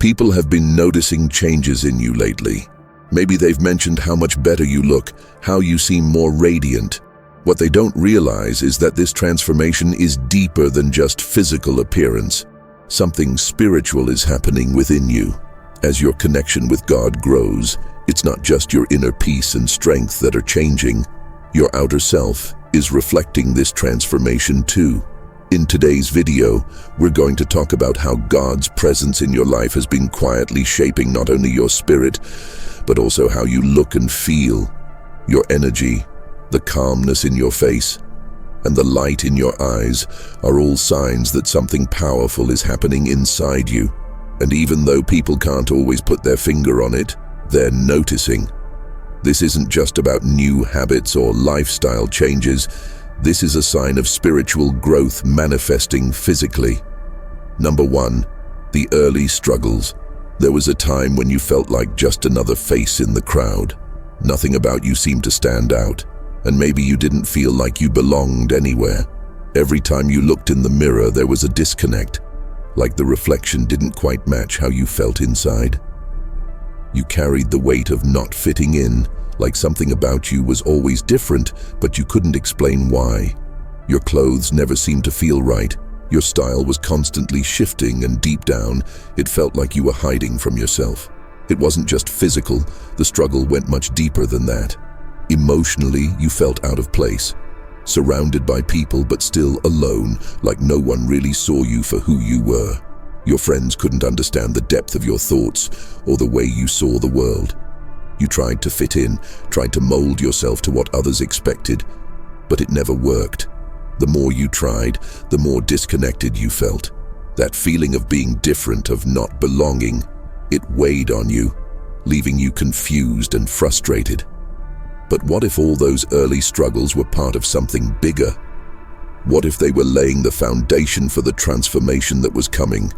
People have been noticing changes in you lately. Maybe they've mentioned how much better you look, how you seem more radiant. What they don't realize is that this transformation is deeper than just physical appearance. Something spiritual is happening within you. As your connection with God grows, it's not just your inner peace and strength that are changing. Your outer self is reflecting this transformation too. In today's video, we're going to talk about how God's presence in your life has been quietly shaping not only your spirit, but also how you look and feel. Your energy, the calmness in your face, and the light in your eyes are all signs that something powerful is happening inside you. And even though people can't always put their finger on it, they're noticing. This isn't just about new habits or lifestyle changes. This is a sign of spiritual growth manifesting physically. Number 1, the early struggles. There was a time when you felt like just another face in the crowd. Nothing about you seemed to stand out, and maybe you didn't feel like you belonged anywhere. Every time you looked in the mirror, there was a disconnect, like the reflection didn't quite match how you felt inside. You carried the weight of not fitting in, like something about you was always different, but you couldn't explain why. Your clothes never seemed to feel right. Your style was constantly shifting, and deep down, it felt like you were hiding from yourself. It wasn't just physical. The struggle went much deeper than that. Emotionally, you felt out of place, surrounded by people but still alone, like no one really saw you for who you were. Your friends couldn't understand the depth of your thoughts or the way you saw the world. You tried to fit in, tried to mold yourself to what others expected, but it never worked. The more you tried, the more disconnected you felt. That feeling of being different, of not belonging, it weighed on you, leaving you confused and frustrated. But what if all those early struggles were part of something bigger? What if they were laying the foundation for the transformation that was coming?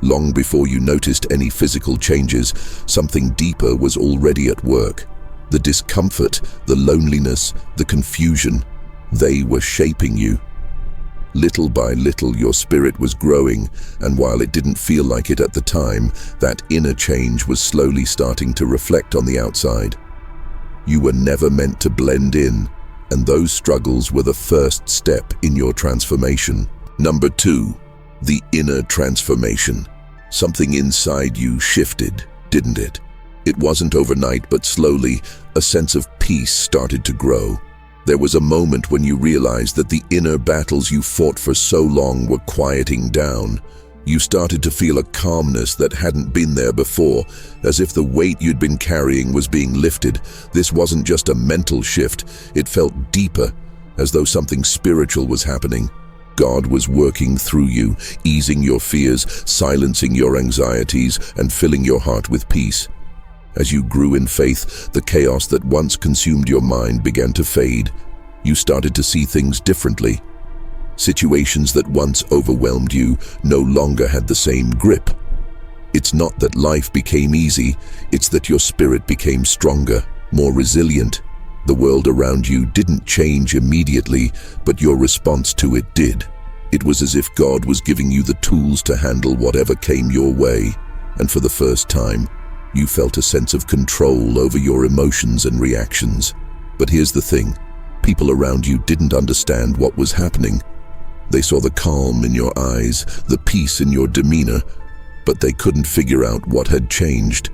Long before you noticed any physical changes, something deeper was already at work. The discomfort, the loneliness, the confusion, they were shaping you. Little by little, your spirit was growing, and while it didn't feel like it at the time, that inner change was slowly starting to reflect on the outside. You were never meant to blend in, and those struggles were the first step in your transformation. Number 2, the inner transformation. Something inside you shifted, didn't it? It wasn't overnight, but slowly, a sense of peace started to grow. There was a moment when you realized that the inner battles you fought for so long were quieting down. You started to feel a calmness that hadn't been there before, as if the weight you'd been carrying was being lifted. This wasn't just a mental shift, it felt deeper, as though something spiritual was happening. God was working through you, easing your fears, silencing your anxieties, and filling your heart with peace. As you grew in faith, the chaos that once consumed your mind began to fade. You started to see things differently. Situations that once overwhelmed you no longer had the same grip. It's not that life became easy, it's that your spirit became stronger, more resilient. The world around you didn't change immediately, but your response to it did. It was as if God was giving you the tools to handle whatever came your way, and for the first time, you felt a sense of control over your emotions and reactions. But here's the thing, people around you didn't understand what was happening. They saw the calm in your eyes, the peace in your demeanor, but they couldn't figure out what had changed.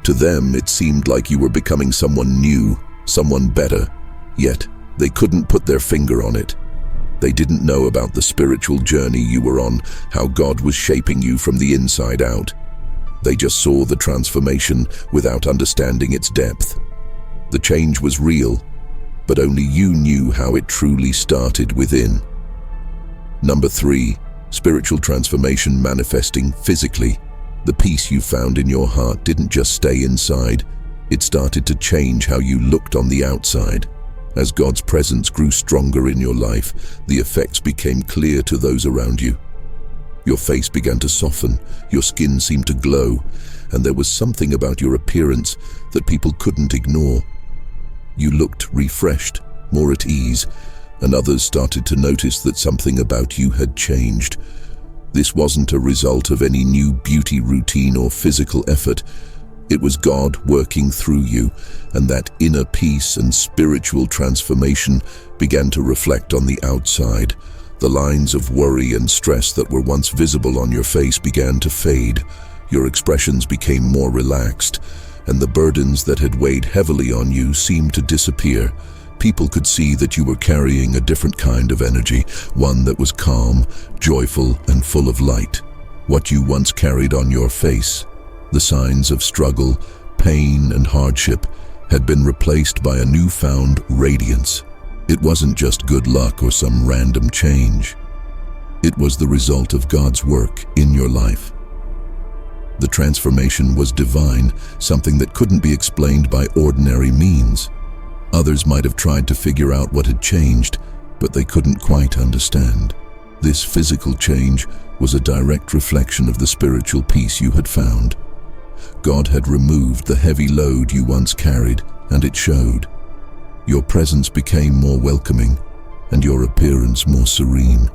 To them, it seemed like you were becoming someone new, someone better, yet they couldn't put their finger on it. They didn't know about the spiritual journey you were on, how God was shaping you from the inside out. They just saw the transformation without understanding its depth. The change was real, but only you knew how it truly started within. Number 3, spiritual transformation manifesting physically. The peace you found in your heart didn't just stay inside, it started to change how you looked on the outside. As God's presence grew stronger in your life, the effects became clear to those around you. Your face began to soften, your skin seemed to glow, and there was something about your appearance that people couldn't ignore. You looked refreshed, more at ease, and others started to notice that something about you had changed. This wasn't a result of any new beauty routine or physical effort. It was God working through you, and that inner peace and spiritual transformation began to reflect on the outside. The lines of worry and stress that were once visible on your face began to fade. Your expressions became more relaxed, and the burdens that had weighed heavily on you seemed to disappear. People could see that you were carrying a different kind of energy, one that was calm, joyful, and full of light. What you once carried on your face, the signs of struggle, pain, and hardship, had been replaced by a newfound radiance. It wasn't just good luck or some random change. It was the result of God's work in your life. The transformation was divine, something that couldn't be explained by ordinary means. Others might have tried to figure out what had changed, but they couldn't quite understand. This physical change was a direct reflection of the spiritual peace you had found. God had removed the heavy load you once carried, and it showed. Your presence became more welcoming, and your appearance more serene.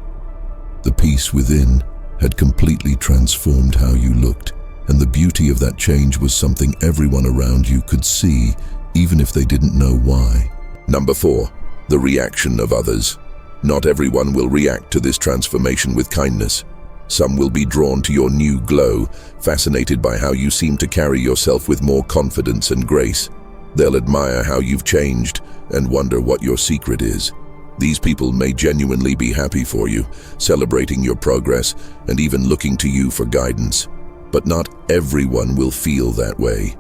The peace within had completely transformed how you looked, and the beauty of that change was something everyone around you could see, even if they didn't know why. Number 4, the reaction of others. Not everyone will react to this transformation with kindness. Some will be drawn to your new glow, fascinated by how you seem to carry yourself with more confidence and grace. They'll admire how you've changed and wonder what your secret is. These people may genuinely be happy for you, celebrating your progress and even looking to you for guidance. But not everyone will feel that way.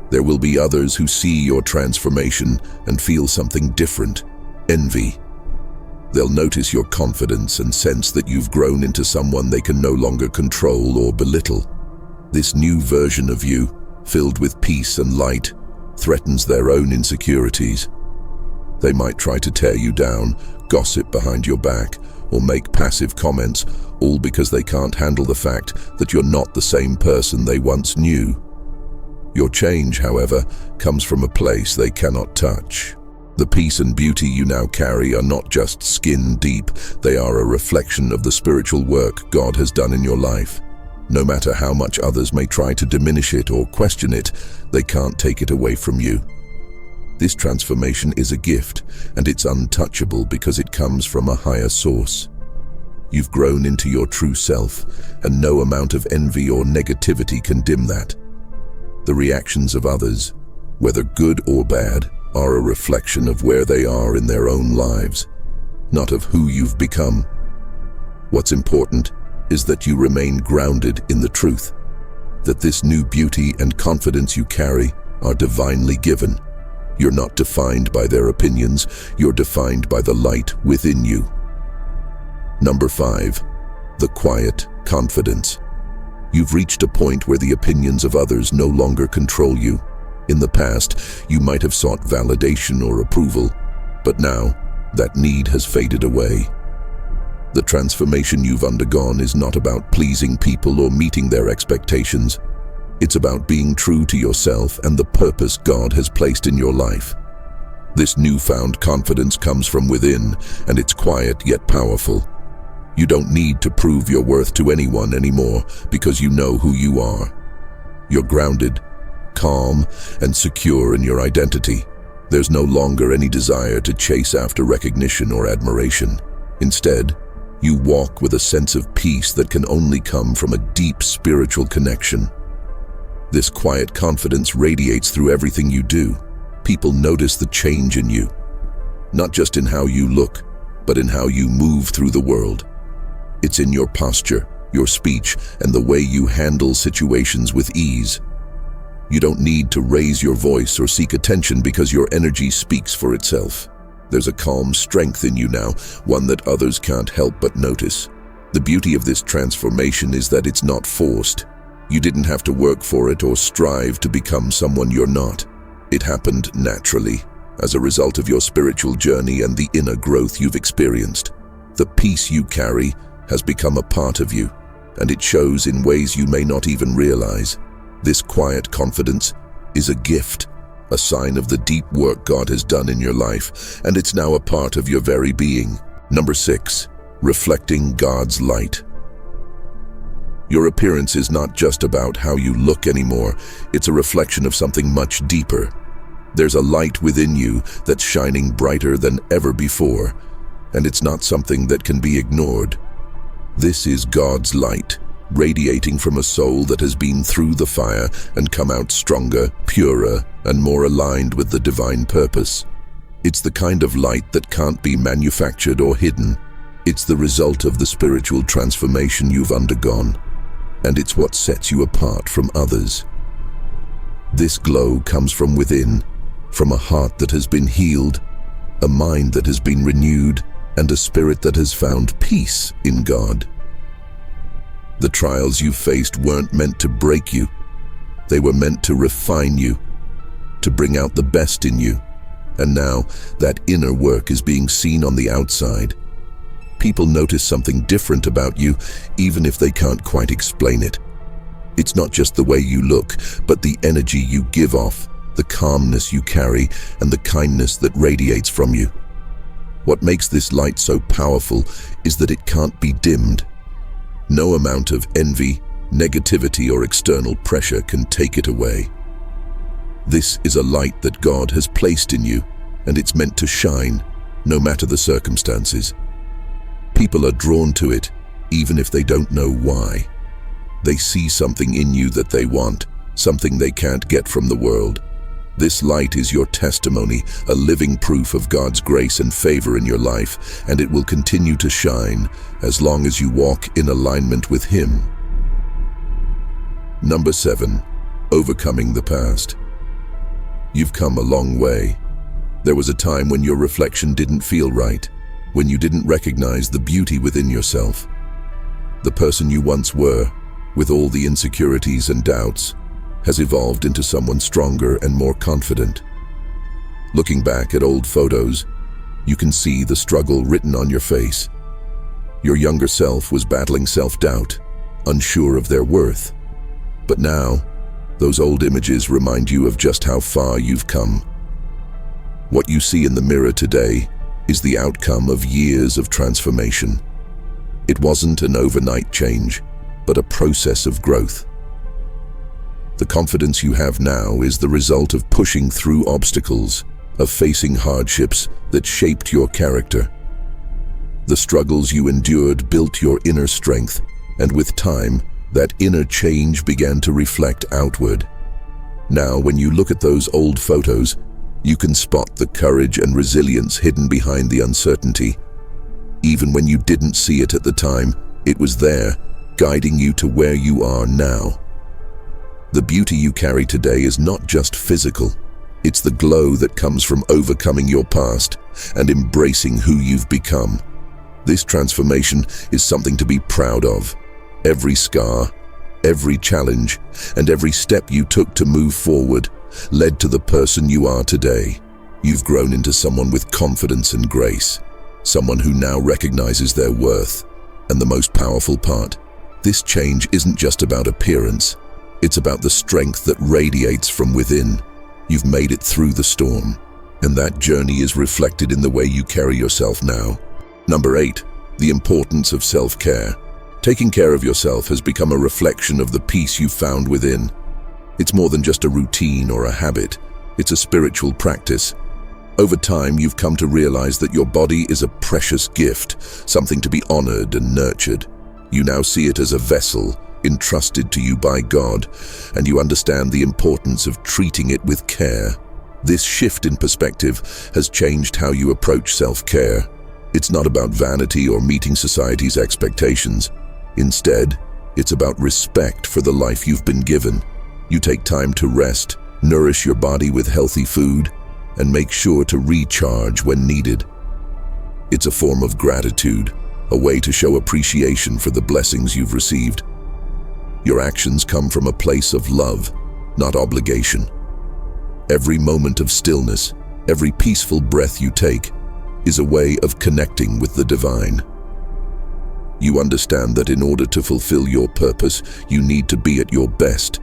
There will be others who see your transformation and feel something different: envy. They'll notice your confidence and sense that you've grown into someone they can no longer control or belittle. This new version of you, filled with peace and light, threatens their own insecurities. They might try to tear you down, gossip behind your back, or make passive comments, all because they can't handle the fact that you're not the same person they once knew. Your change, however, comes from a place they cannot touch. The peace and beauty you now carry are not just skin deep, they are a reflection of the spiritual work God has done in your life. No matter how much others may try to diminish it or question it, they can't take it away from you. This transformation is a gift, and it's untouchable because it comes from a higher source. You've grown into your true self, and no amount of envy or negativity can dim that. The reactions of others, whether good or bad, are a reflection of where they are in their own lives, not of who you've become. What's important is that you remain grounded in the truth, that this new beauty and confidence you carry are divinely given. You're not defined by their opinions, you're defined by the light within you. Number 5, the quiet confidence. You've reached a point where the opinions of others no longer control you. In the past, you might have sought validation or approval, but now, that need has faded away. The transformation you've undergone is not about pleasing people or meeting their expectations. It's about being true to yourself and the purpose God has placed in your life. This newfound confidence comes from within, and it's quiet yet powerful. You don't need to prove your worth to anyone anymore because you know who you are. You're grounded, calm, and secure in your identity. There's no longer any desire to chase after recognition or admiration. Instead, you walk with a sense of peace that can only come from a deep spiritual connection. This quiet confidence radiates through everything you do. People notice the change in you, not just in how you look, but in how you move through the world. It's in your posture, your speech, and the way you handle situations with ease. You don't need to raise your voice or seek attention because your energy speaks for itself. There's a calm strength in you now, one that others can't help but notice. The beauty of this transformation is that it's not forced. You didn't have to work for it or strive to become someone you're not. It happened naturally, as a result of your spiritual journey and the inner growth you've experienced. The peace you carry has become a part of you, and it shows in ways you may not even realize. This quiet confidence is a gift, a sign of the deep work God has done in your life, and it's now a part of your very being. Number 6, reflecting God's light. Your appearance is not just about how you look anymore, it's a reflection of something much deeper. There's a light within you that's shining brighter than ever before, and it's not something that can be ignored. This is God's light, radiating from a soul that has been through the fire and come out stronger, purer, and more aligned with the divine purpose. It's the kind of light that can't be manufactured or hidden. It's the result of the spiritual transformation you've undergone, and it's what sets you apart from others. This glow comes from within, from a heart that has been healed, a mind that has been renewed, and a spirit that has found peace in God. The trials you faced weren't meant to break you. They were meant to refine you, to bring out the best in you. And now, that inner work is being seen on the outside. People notice something different about you, even if they can't quite explain it. It's not just the way you look, but the energy you give off, the calmness you carry, and the kindness that radiates from you. What makes this light so powerful is that it can't be dimmed. No amount of envy, negativity, or external pressure can take it away. This is a light that God has placed in you, and it's meant to shine, no matter the circumstances. People are drawn to it, even if they don't know why. They see something in you that they want, something they can't get from the world. This light is your testimony, a living proof of God's grace and favor in your life, and it will continue to shine as long as you walk in alignment with Him. Number 7. Overcoming the past. You've come a long way. There was a time when your reflection didn't feel right, when you didn't recognize the beauty within yourself. The person you once were, with all the insecurities and doubts, has evolved into someone stronger and more confident. Looking back at old photos, you can see the struggle written on your face. Your younger self was battling self-doubt, unsure of their worth. But now, those old images remind you of just how far you've come. What you see in the mirror today is the outcome of years of transformation. It wasn't an overnight change, but a process of growth. The confidence you have now is the result of pushing through obstacles, of facing hardships that shaped your character. The struggles you endured built your inner strength, and with time, that inner change began to reflect outward. Now, when you look at those old photos, you can spot the courage and resilience hidden behind the uncertainty. Even when you didn't see it at the time, it was there, guiding you to where you are now. The beauty you carry today is not just physical. It's the glow that comes from overcoming your past and embracing who you've become. This transformation is something to be proud of. Every scar, every challenge, and every step you took to move forward led to the person you are today. You've grown into someone with confidence and grace, someone who now recognizes their worth. And the most powerful part, this change isn't just about appearance. It's about the strength that radiates from within. You've made it through the storm, and that journey is reflected in the way you carry yourself now. Number 8, the importance of self-care. Taking care of yourself has become a reflection of the peace you've found within. It's more than just a routine or a habit. It's a spiritual practice. Over time, you've come to realize that your body is a precious gift, something to be honored and nurtured. You now see it as a vessel, entrusted to you by God, and you understand the importance of treating it with care. This shift in perspective has changed how you approach self-care. It's not about vanity or meeting society's expectations. Instead, it's about respect for the life you've been given. You take time to rest, nourish your body with healthy food, and make sure to recharge when needed. It's a form of gratitude, a way to show appreciation for the blessings you've received. Your actions come from a place of love, not obligation. Every moment of stillness, every peaceful breath you take, is a way of connecting with the divine. You understand that in order to fulfill your purpose, you need to be at your best,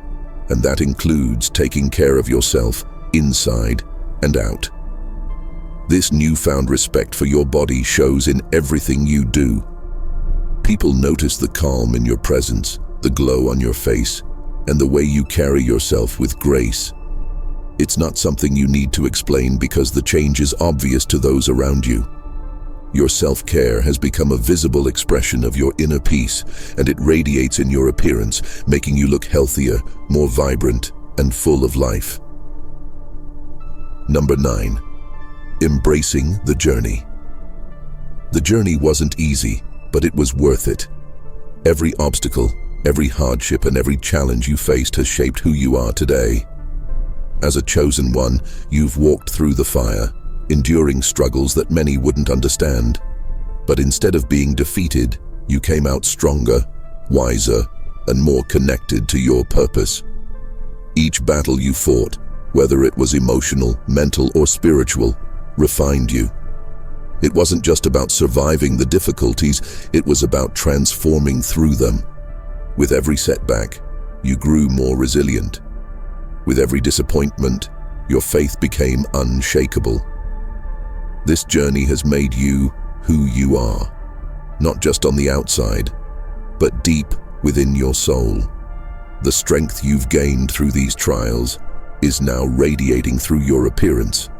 and that includes taking care of yourself inside and out. This newfound respect for your body shows in everything you do. People notice the calm in your presence, the glow on your face, and the way you carry yourself with grace. It's not something you need to explain because the change is obvious to those around you. Your self-care has become a visible expression of your inner peace, and it radiates in your appearance, making you look healthier, more vibrant, and full of life. Number 9. Embracing the journey. The journey wasn't easy, but it was worth it. Every obstacle, every hardship, and every challenge you faced has shaped who you are today. As a chosen one, you've walked through the fire, enduring struggles that many wouldn't understand. But instead of being defeated, you came out stronger, wiser, and more connected to your purpose. Each battle you fought, whether it was emotional, mental, or spiritual, refined you. It wasn't just about surviving the difficulties, it was about transforming through them. With every setback, you grew more resilient. With every disappointment, your faith became unshakable. This journey has made you who you are, not just on the outside, but deep within your soul. The strength you've gained through these trials is now radiating through your appearance,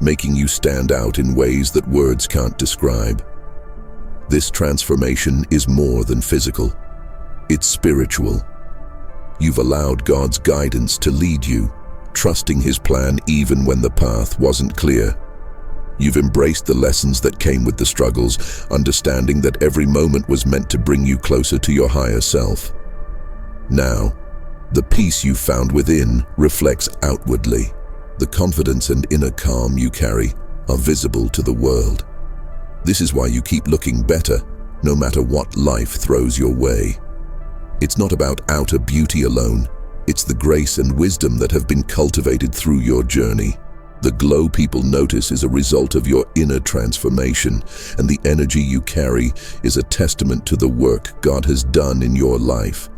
making you stand out in ways that words can't describe. This transformation is more than physical. It's spiritual. You've allowed God's guidance to lead you, trusting His plan even when the path wasn't clear. You've embraced the lessons that came with the struggles, understanding that every moment was meant to bring you closer to your higher self. Now, the peace you found within reflects outwardly. The confidence and inner calm you carry are visible to the world. This is why you keep looking better, no matter what life throws your way. It's not about outer beauty alone. It's the grace and wisdom that have been cultivated through your journey. The glow people notice is a result of your inner transformation, and the energy you carry is a testament to the work God has done in your life.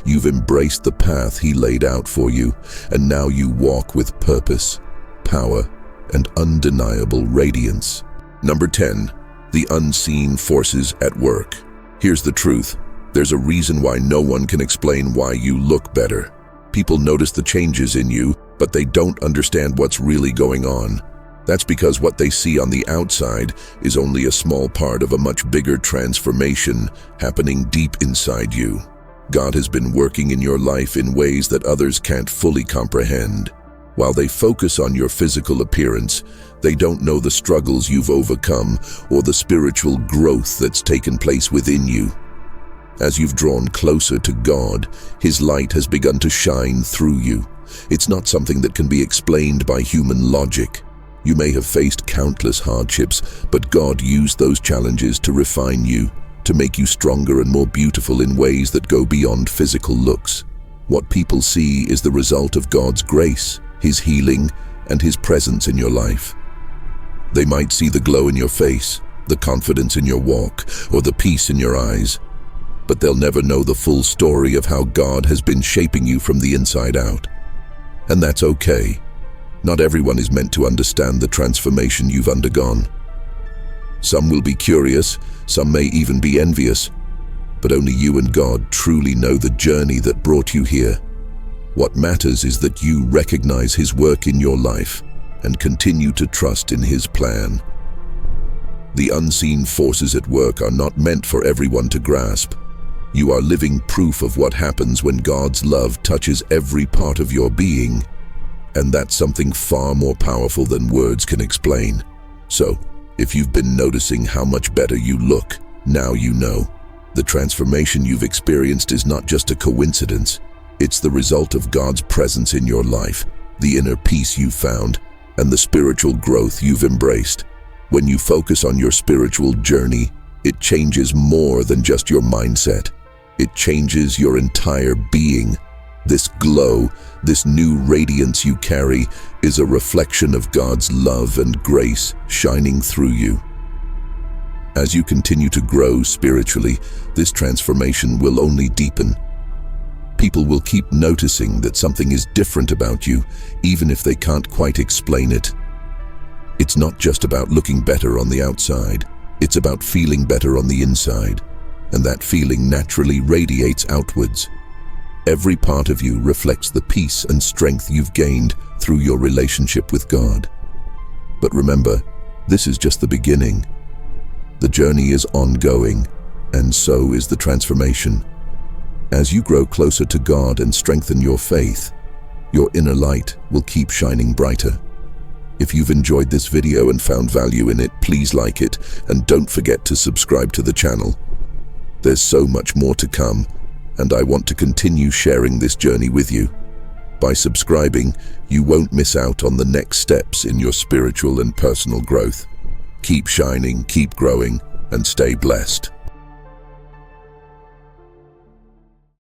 You've embraced the path He laid out for you, and now you walk with purpose, power, and undeniable radiance. Number 10. The unseen forces at work. Here's the truth. There's a reason why no one can explain why you look better. People notice the changes in you, but they don't understand what's really going on. That's because what they see on the outside is only a small part of a much bigger transformation happening deep inside you. God has been working in your life in ways that others can't fully comprehend. While they focus on your physical appearance, they don't know the struggles you've overcome or the spiritual growth that's taken place within you. As you've drawn closer to God, His light has begun to shine through you. It's not something that can be explained by human logic. You may have faced countless hardships, but God used those challenges to refine you, to make you stronger and more beautiful in ways that go beyond physical looks. What people see is the result of God's grace, His healing, and His presence in your life. They might see the glow in your face, the confidence in your walk, or the peace in your eyes, but they'll never know the full story of how God has been shaping you from the inside out. And that's okay. Not everyone is meant to understand the transformation you've undergone. Some will be curious, some may even be envious, but only you and God truly know the journey that brought you here. What matters is that you recognize His work in your life and continue to trust in His plan. The unseen forces at work are not meant for everyone to grasp. You are living proof of what happens when God's love touches every part of your being, and that's something far more powerful than words can explain. So, if you've been noticing how much better you look, now you know. The transformation you've experienced is not just a coincidence. It's the result of God's presence in your life, the inner peace you've found, and the spiritual growth you've embraced. When you focus on your spiritual journey, it changes more than just your mindset. It changes your entire being. This glow, this new radiance you carry, is a reflection of God's love and grace shining through you. As you continue to grow spiritually, this transformation will only deepen. People will keep noticing that something is different about you, even if they can't quite explain it. It's not just about looking better on the outside. It's about feeling better on the inside, and that feeling naturally radiates outwards. Every part of you reflects the peace and strength you've gained through your relationship with God. But remember, this is just the beginning. The journey is ongoing, and so is the transformation. As you grow closer to God and strengthen your faith, your inner light will keep shining brighter. If you've enjoyed this video and found value in it, please like it, and don't forget to subscribe to the channel. There's so much more to come, and I want to continue sharing this journey with you. By subscribing, you won't miss out on the next steps in your spiritual and personal growth. Keep shining, keep growing, and stay blessed.